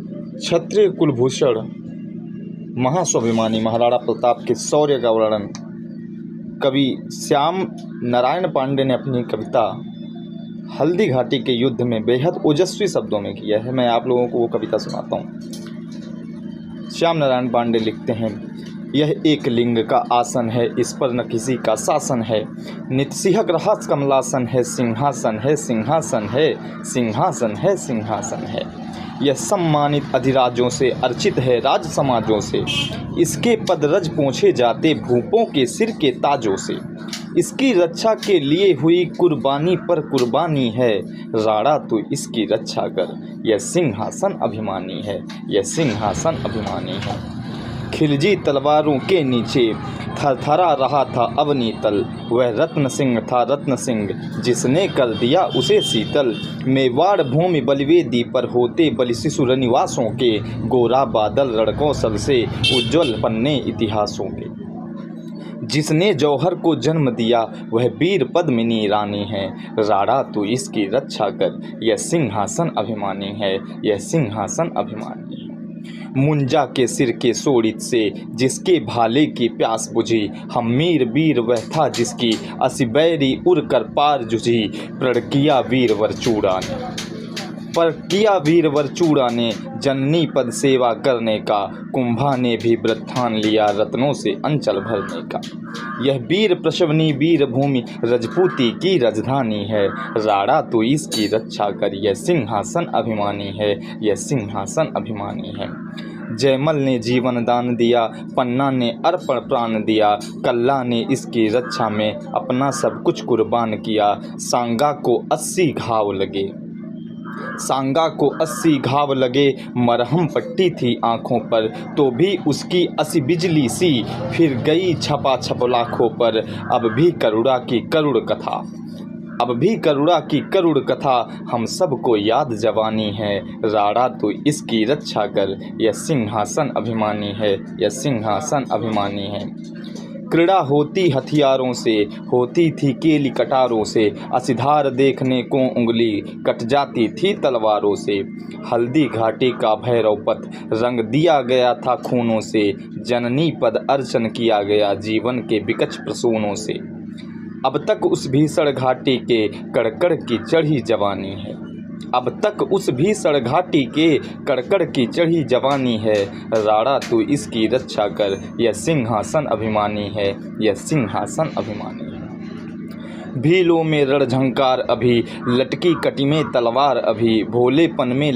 क्षत्रिय कुलभूषण महास्वाभिमानी महाराणा प्रताप के शौर्य का वर्णन कवि श्याम नारायण पांडे ने अपनी कविता हल्दी घाटी के युद्ध में बेहद ओजस्वी शब्दों में किया है। मैं आप लोगों को वो कविता सुनाता हूँ। श्याम नारायण पांडे लिखते हैं, यह एक लिंग का आसन है, इस पर न किसी का शासन है। नितसिहक रहस कमलासन है, सिंहासन है, सिंहासन है, सिंहासन है, सिंहासन है। यह सम्मानित अधिराजों से अर्चित है, राज समाजों से। इसके पद रज पोंछे जाते भूपों के सिर के ताजों से। इसकी रक्षा के लिए हुई कुर्बानी पर कुर्बानी है। राणा तो इसकी रक्षा कर, यह सिंहासन अभिमानी है, यह सिंहासन अभिमानी है। खिलजी तलवारों के नीचे थरथरा रहा था अवनी तल। वह रत्न सिंह था रत्न सिंह, जिसने कर दिया उसे शीतल। मेवाड़ भूमि बलिवेदी पर होते बलि शिशु रनिवासों के। गोरा बादल रणकौशल से उज्ज्वल पन्ने इतिहासों के। जिसने जौहर को जन्म दिया वह वीर पद्मिनी रानी है। राणा तो इसकी रक्षा कर, यह सिंहासन अभिमानी है, यह सिंहासन अभिमानी है। मुंजा के सिर के सोड़ित से जिसके भाले की प्यास बुझी। हमीर वीर वह था जिसकी असिबैरी उड़ कर पार जुझी। प्रण किया वीरवर चूड़ा ने जननी पद सेवा करने का। कुंभा ने भी व्रत ठान लिया रत्नों से अंचल भरने का। यह वीर प्रसवनी वीर भूमि रजपूती की राजधानी है। राणा तो इसकी रक्षा कर, यह सिंहासन अभिमानी है, यह सिंहासन अभिमानी है। जयमल ने जीवन दान दिया, पन्ना ने अर्पण प्राण दिया। कल्ला ने इसकी रक्षा में अपना सब कुछ कुर्बान किया। सांगा को 80 घाव लगे, मरहम पट्टी थी आँखों पर। तो भी उसकी असी बिजली सी फिर गई छपा छप लाखों पर। अब भी करुणा की करुण कथा हम सबको याद जवानी है। राणा तो इसकी रक्षा कर, यह सिंहासन अभिमानी है, यह सिंहासन अभिमानी है। क्रीड़ा होती हथियारों से, होती थी केली कटारों से। असिधार देखने को उंगली कट जाती थी तलवारों से। हल्दी घाटी का भैरव पथ रंग दिया गया था खूनों से। जननी पद अर्चन किया गया जीवन के विकच प्रसूनों से। अब तक उस भीषण घाटी के कड़कड़ की चढ़ी जवानी है। अब तक उस भीषण घाटी के कड़कड़ की चढ़ी जवानी है। राणा तो इसकी रक्षा कर, यह सिंहासन अभिमानी है, यह सिंहासन अभिमानी है। भीलों में रणझंकार अभी, लटकी कटी में तलवार अभी। भोलेपन में